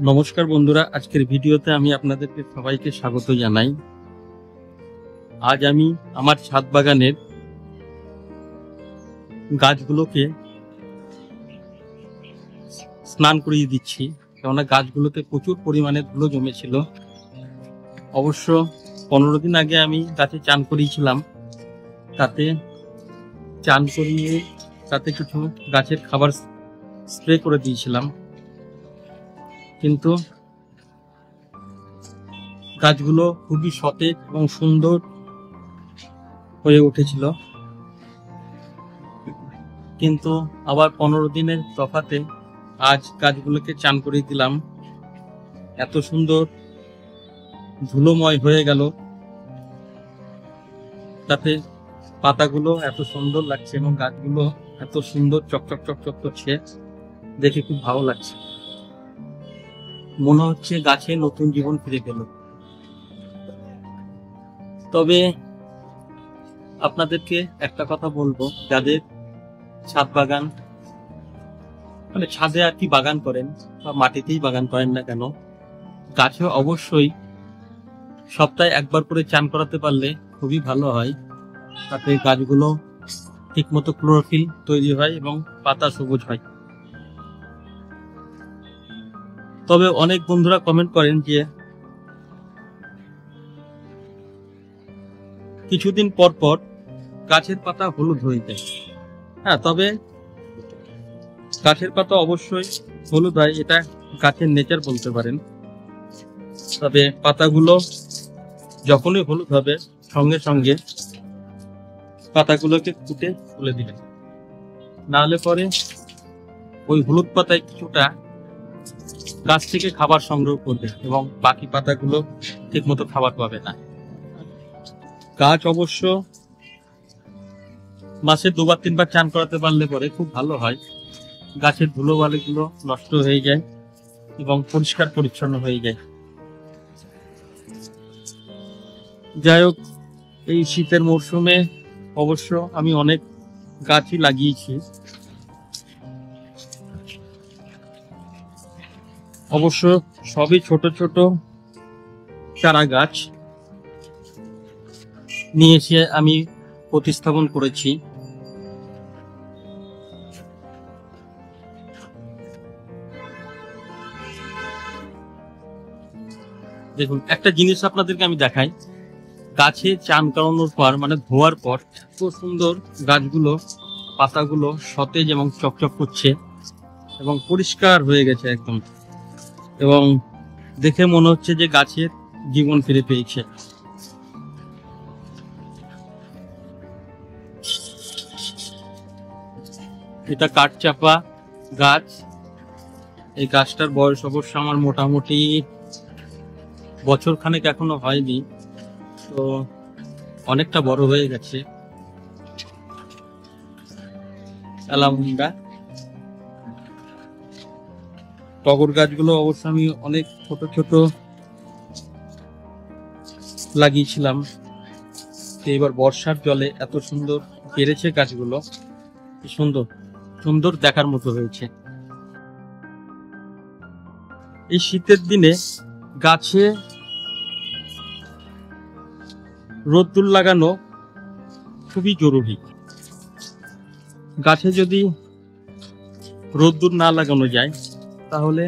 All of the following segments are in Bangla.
নমস্কার বন্ধুরা, আজকের ভিডিওতে আমি আপনাদেরকে সবাইকে স্বাগত জানাই। আজ আমি আমার ছাদ বাগানের গাছগুলোকে স্নান করিয়ে দিচ্ছি, কেননা গাছগুলোতে প্রচুর পরিমাণে ধুলো জমেছিল। অবশ্য 15 দিন আগে আমি গাছে চান করিয়েছিলাম, তাতে চান করিয়ে তাতে কিছু গাছের খাবার স্প্রে করে দিয়েছিলাম, কিন্তু গাছগুলো খুবই সতেজ এবং সুন্দর হয়ে উঠেছিল। কিন্তু আবার 15 দিনের তফাতে আজ গাছগুলোকে চান করিয়ে দিলাম, এত সুন্দর ধুলোময় হয়ে গেল, তাতে পাতাগুলো এত সুন্দর লাগছে এবং গাছগুলো এত সুন্দর চকচক চকচক করছে, দেখে খুব ভালো লাগছে। মনে হচ্ছে গাছে নতুন জীবন ফিরে পেল। তবে আপনাদেরকে একটা কথা বলবো, যাদের ছাদ বাগান মানে ছাদে আর কি বাগান করেন বা মাটিতেই বাগান করেন না কেন, গাছে অবশ্যই সপ্তাহে একবার করে চান করাতে পারলে খুবই ভালো হয়। তাতে গাছগুলো ঠিকমতো ক্লোরোফিল তৈরি হয় এবং পাতা সবুজ হয়। তবে অনেক বন্ধুরা কমেন্ট করেন যে কিছুদিন পর পর গাছের পাতা হলুদ হয়ে যায়। হ্যাঁ, তবে গাছের পাতা অবশ্যই হলুদ হয়, এটা গাছের নেচার বলতে পারেন। তবে পাতাগুলো যখনই হলুদ হবে সঙ্গে সঙ্গে পাতাগুলোকে কুটে তুলে দিবেন, নাহলে পরে ওই হলুদ পাতায় কিছুটা গাছ থেকে খাবার সংগ্রহ করবে এবং বাকি পাতাগুলো ঠিক মতো খাবার পাবে না। গাছ অবশ্য মাসে 2-3 বার চান করাতে পারলে পরে খুব ভালো হয়, গাছের ধুলোবালিগুলো নষ্ট হয়ে যায় এবং পরিষ্কার পরিচ্ছন্ন হয়ে যায়। যাই হোক, এই শীতের মরশুমে অবশ্য আমি অনেক গাছই লাগিয়েছি। অবশ্য সবই ছোট ছোট চারা গাছ নিয়ে এসে আমি প্রতিস্থাপন করেছি। দেখুন, একটা জিনিস আপনাদেরকে আমি দেখাই, গাছে চান করানোর পর মানে ধোয়ার পর এত সুন্দর গাছগুলো পাতাগুলো সতেজ এবং চকচক করছে এবং পরিষ্কার হয়ে গেছে একদম, এবং দেখে মনে হচ্ছে যে গাছের জীবন ফিরে পেয়েছে। এটা কাঠচাপা গাছ। এই গাছটার বয়স অবশ্য আমার মোটামুটি বছর খানেক এখনো হয়নি, তো অনেকটা বড় হয়ে গেছে। অ্যালামুন্ডা টগর গাছগুলো অবশ্য আমি অনেক ছোট ছোট লাগিয়েছিলাম, এবার বর্ষার জলে এত সুন্দর বেড়েছে গাছগুলো, সুন্দর সুন্দর দেখার মতো হয়েছে। এই শীতের দিনে গাছে রোদ্দুর লাগানো খুবই জরুরি। গাছে যদি রোদ্দুর না লাগানো যায় তাহলে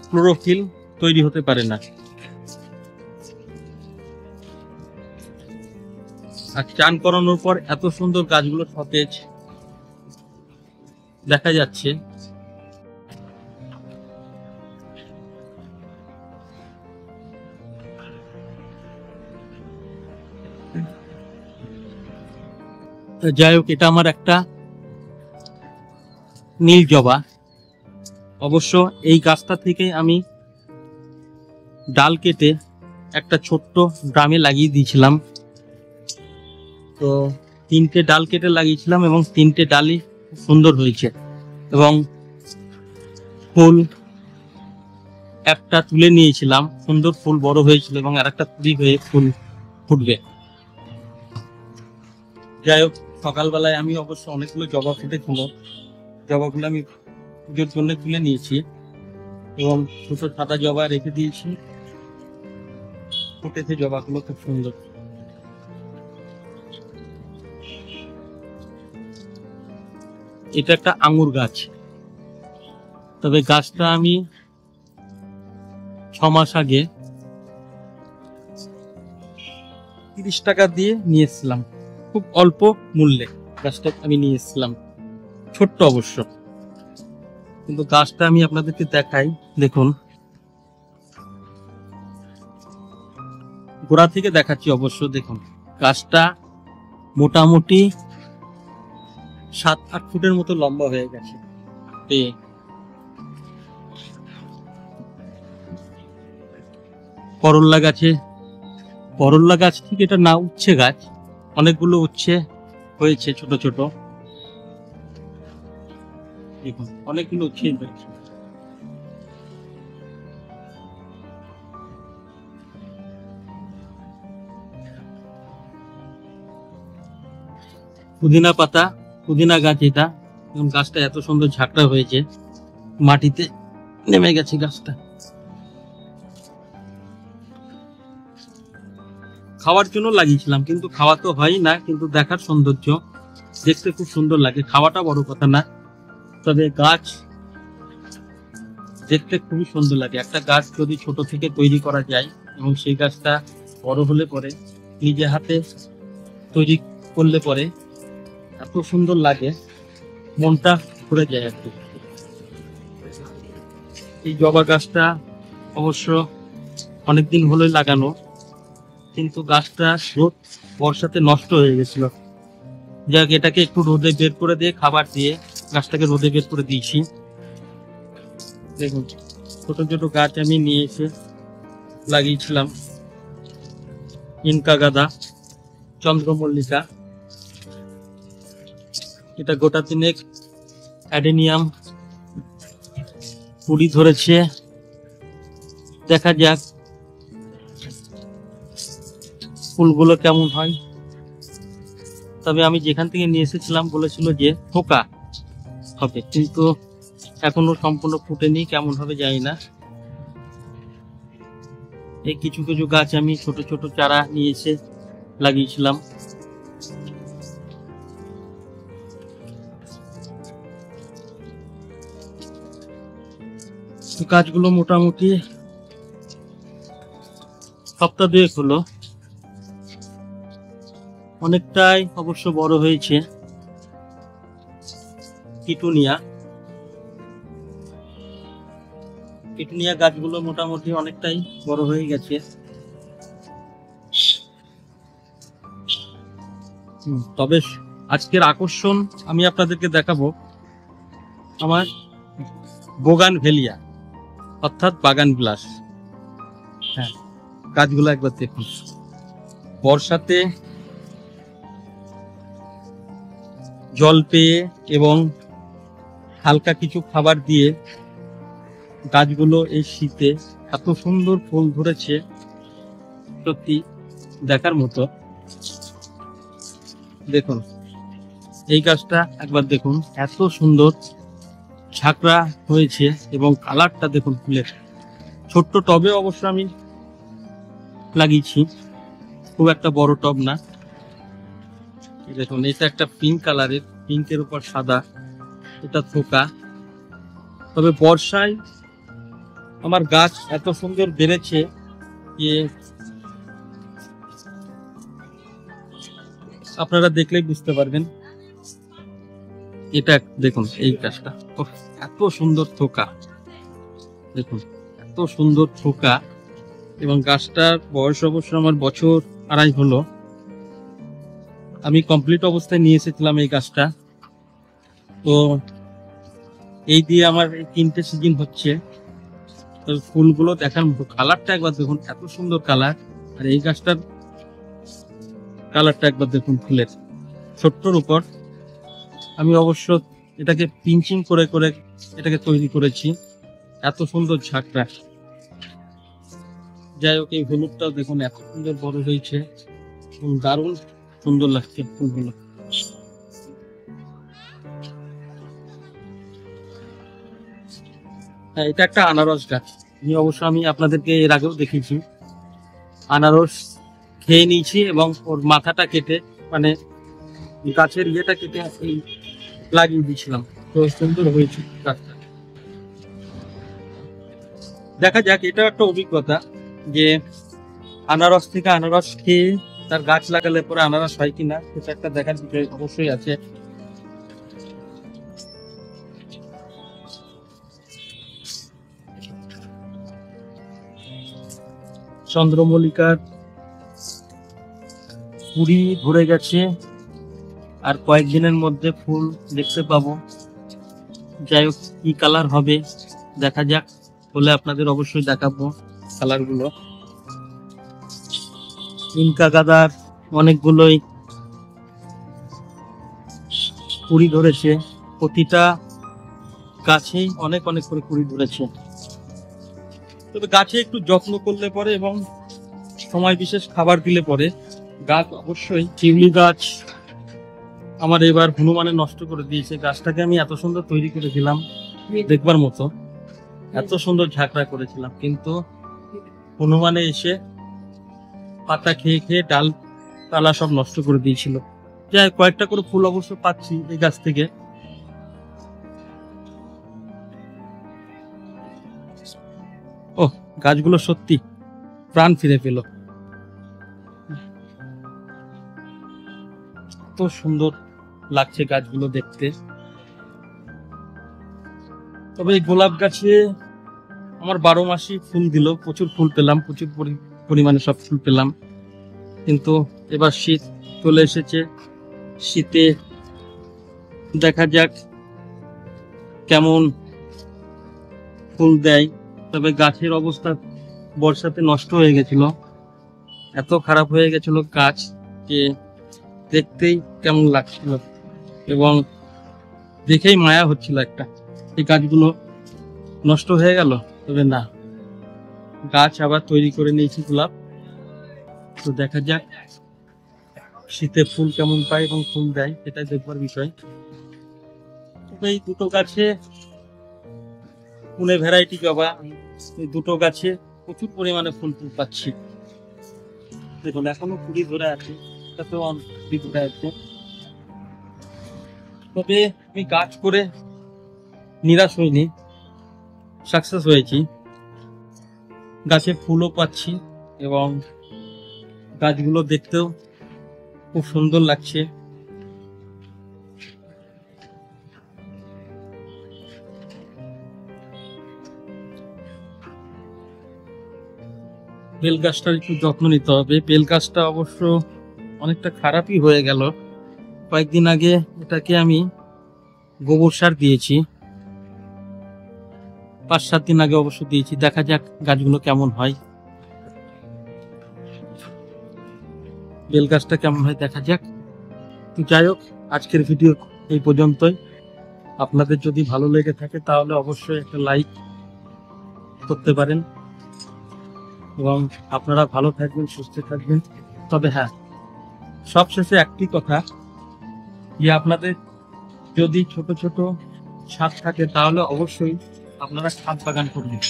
ক্লোরোফিল তৈরি হতে পারে না। আর চান করানোর পর এত সুন্দর গাছগুলো সতেজ দেখা যাচ্ছে। যাই হোক, এটা আমার একটা নীল জবা। অবশ্য এই গাছটা থেকে আমি ডাল কেটে একটা ছোট্ট ড্রামে লাগিয়ে দিয়েছিলাম, তো 3টে ডাল কেটে লাগিয়েছিলাম এবং 3টে ডালই সুন্দর হয়েছে এবং ফুল একটা তুলে নিয়েছিলাম, সুন্দর ফুল বড় হয়েছিল এবং আর একটা কুড়ি হয়ে ফুল ফুটবে। যাই হোক, সকালবেলায় আমি অবশ্য অনেকগুলো জবা ফুটেছিল, জবাগুলো আমি পুজোর জন্য তুলে নিয়েছি। এবং ছোট সাদা জবা রেখে দিয়েছি, ফুটেছে জবাগুলো খুব সুন্দর। এটা একটা আঙ্গুর গাছ, তবে গাছটা আমি 6 মাস আগে 30 টাকা দিয়ে নিয়ে এসেছিলাম, খুব অল্প মূল্যে গাছটা আমি নিয়ে এসেছিলাম, ছোট্ট অবশ্য, কিন্তু গাছটা আমি আপনাদেরকে দেখাই। দেখুন, গোড়া থেকে দেখাচ্ছি অবশ্য। দেখুন, গাছটা মোটামুটি 7-8 ফুটের মতো লম্বা হয়ে গেছে। করল্লা গাছে, করল্লা গাছ থেকে এটা না উচ্ছে গাছ, অনেকগুলো উচ্ছে হয়েছে ছোট ছোট, দেখুন অনেকগুলো উচ্ছে হয়েছে। পুদিনা পাতা, পুদিনা গাছ এটা, এবং গাছটা এত সুন্দর ঝাঁকড়া হয়েছে, মাটিতে নেমে গেছে গাছটা। খাওয়ার জন্য লাগিয়েছিলাম, কিন্তু খাওয়া তো হয় না, কিন্তু দেখার সৌন্দর্য, দেখতে খুব সুন্দর লাগে, খাওয়াটা বড় কথা না, তবে গাছ দেখতে খুবই সুন্দর লাগে। একটা গাছ যদি ছোট থেকে তৈরি করা যায় এবং সেই গাছটা বড় হলে পরে নিজে হাতে তৈরি করলে পরে এত সুন্দর লাগে, মনটা ভরে যায় আর কি। এই জবা গাছটা অবশ্য অনেকদিন হলোই লাগানো, কিন্তু গাছটা রোদ বর্ষাতে নষ্ট হয়ে গেছিল। যাক, এটাকে একটু রোদে বের করে দিয়ে, খাবার দিয়ে গাছটাকে রোদে বের করে দিয়েছি। দেখুন, ছোট ছোট গাছ আমি নিয়ে এসে লাগিয়েছিলাম। ইনকা গাঁদা, চন্দ্রমল্লিকা, এটা গোটা তিনেক অ্যাডেনিয়াম কুড়ি ধরেছে, দেখা যাক ফুলগুলো কেমন হয়। তবে আমি যেখান থেকে নিয়ে এসেছিলাম বলেছিল যে থোকা হবে, কিন্তু এখনো সম্পূর্ণ ফুটেনি, কেমন হবে জানি না। এই কিছু কিছু গাছ আমি ছোট ছোট চারা নিয়ে এসে লাগিয়েছিলাম। গাছগুলো মোটামুটি সপ্তাহ 2 হলো, অনেকটাই অবশ্য বড় হয়েছে। পিটুনিয়া, পিটুনিয়া গাছগুলো মোটামুটি অনেকটাই বড় হয়ে গেছে। তবে আজকের আকর্ষণ আমি আপনাদেরকে দেখাবো আমার বোগানভেলিয়া, অর্থাৎ বাগান বিলাস। হ্যাঁ, গাছগুলো একবার দেখুন, বর্ষাতে জল পেয়ে এবং হালকা কিছু খাবার দিয়ে গাছগুলো এই শীতে এত সুন্দর ফুল ধরেছে, সত্যি দেখার মতো। দেখুন, এই গাছটা একবার দেখুন, এত সুন্দর ঝাঁকড়া হয়েছে এবং কালারটা দেখুন ফুলের। ছোট্ট টবে অবশ্য আমি লাগিয়েছি, খুব একটা বড় টব না। দেখুন, এটা একটা পিঙ্ক কালারের, পিঙ্কের উপর সাদা, এটা থোকা। তবে বর্ষায় আমার গাছ এত সুন্দর বেড়েছে যে আপনারা দেখলেই বুঝতে পারবেন। এটা দেখুন, এই গাছটা এত সুন্দর থোকা, দেখুন এত সুন্দর থোকা, এবং গাছটার বয়স অবশ্য আমার 1.5 বছর হলো। আমি কমপ্লিট অবস্থায় নিয়ে এসেছিলাম এই গাছটা, তো এই দিয়ে আমার 3টে সিজন হচ্ছে। তো ফুলগুলো দেখার মতো, কালারটা একবার দেখুন, এত সুন্দর কালার। আর এই গাছটার কালারটা একবার দেখুন ফুলের, ছোট্টর উপর। আমি অবশ্য এটাকে পিঞ্চিং করে করে এটাকে তৈরি করেছি, এত সুন্দর ঝাঁকড়া। যাই হোক, এই হলুদটাও দেখুন এত সুন্দর বড় হয়েছে, দারুণ সুন্দর লাগছে ফুলগুলো। হ্যাঁ, এটা একটা আনারস গাছ। আমি আপনাদেরকে এর আগেও দেখেছি। আনারস খেয়ে নিয়েছি এবং ওর মাথাটা কেটে, মানে গাছের ইয়েটা কেটে এই লাগিয়ে দিয়েছিলাম। তো সুন্দর হয়েছে গাছটা। দেখা যাক, এটা একটা অভিজ্ঞতা যে আনারস থেকে আনারস খেয়ে তার গাছ লাগালে পরে আনারস হয় কিনা, সেটা একটা দেখার বিষয় অবশ্যই আছে। চন্দ্রমল্লিকার কুড়ি ধরে গেছে, আর কয়েকদিনের মধ্যে ফুল দেখতে পাবো। যাই হোক, কি কালার হবে দেখা যাক, হলে আপনাদের অবশ্যই দেখাবো কালার গুলো। ইনকা গাদার অনেকগুলোই কুড়ি ধরেছে, প্রতিটা গাছেই অনেক অনেক করে কুড়ি ধরেছে। তবে গাছে একটু যত্ন করলে পরে এবং সময় বিশেষ খাবার দিলে পরে গাছ অবশ্যই। শিউলি গাছ আমার এবার হনুমানে নষ্ট করে দিয়েছে। গাছটাকে আমি এত সুন্দর তৈরি করেছিলাম দেখবার মতো, এত সুন্দর ঝাঁকড়া করেছিলাম, কিন্তু হনুমানে এসে পাতা খেয়ে খেয়ে ডাল পালা সব নষ্ট করে দিয়েছিল। যাই কয়েকটা করে ফুল অবশ্য পাচ্ছি এই গাছ থেকে। ও, গাছগুলো সত্যি প্রাণ ফিরে পেল। এত সুন্দর লাগছে গাছগুলো দেখতে। তবে এই গোলাপ গাছে আমার 12 মাসই ফুল দিল, প্রচুর ফুল পেলাম, প্রচুর পরিমাণে সব ফুল পেলাম। কিন্তু এবার শীত চলে এসেছে, শীতে দেখা যাক কেমন ফুল দেয়। তবে গাছের অবস্থা বর্ষাতে নষ্ট হয়ে গেছিল, এত খারাপ হয়ে গেছিল গাছ যে দেখতেই কেমন লাগছিল এবং দেখেই মায়া হচ্ছিল একটা, এই গাছগুলো নষ্ট হয়ে গেল। তবে না, গাছ আবার তৈরি করে নিয়েছি গোলাপ। তো দেখা যাক শীতে ফুল কেমন পায় এবং ফুল দেয়, এটাই দেখবার বিষয়। তবে এই দুটো গাছে পুনে ভ্যারাইটি জবা, এই দুটো গাছে প্রচুর পরিমাণে ফুল পাচ্ছি। দেখুন এখনো কুড়ি ধরে আছে, এটাতেও কুড়ি ধরে আছে। তবে আমি গাছ করে নিরাশ হইনি, সাকসেস হয়েছি। গাছে ফুলও পাচ্ছি এবং গাছগুলো দেখতেও খুব সুন্দর লাগছে। বেল গাছটার একটু যত্ন নিতে হবে। বেল গাছটা অবশ্য অনেকটা খারাপই হয়ে গেল। কয়েকদিন আগে এটাকে আমি গোবর সার দিয়েছি, 5-7 দিন আগে অবশ্য দিয়েছি। দেখা যাক গাছগুলো কেমন হয়, বেল গাছটা কেমন হয় দেখা যাক। তো যাই হোক, আজকের ভিডিও এই পর্যন্তই। আপনাদের যদি ভালো লেগে থাকে তাহলে অবশ্যই একটা লাইক করতে পারেন এবং আপনারা ভালো থাকবেন, সুস্থ থাকবেন। তবে হ্যাঁ, সবশেষে একটি কথা, যে আপনাদের যদি ছোট ছোট ছাদ থাকে তাহলে অবশ্যই আপনারা ছাদ বাগান করবেন,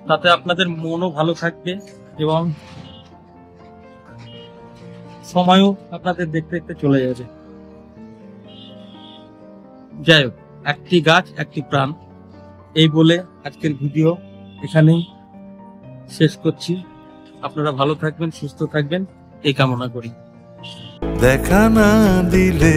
তাতে আপনাদের মনও ভালো থাকবে এবং সময়ও আপনাদের দেখতে দেখতে চলে যাবে। যাই হোক, একটি গাছ একটি প্রাণ, এই বলে আজকের ভিডিও এখানেই শেষ করছি। আপনারা ভালো থাকবেন, সুস্থ থাকবেন, এই কামনা করি। দেখা না দিলে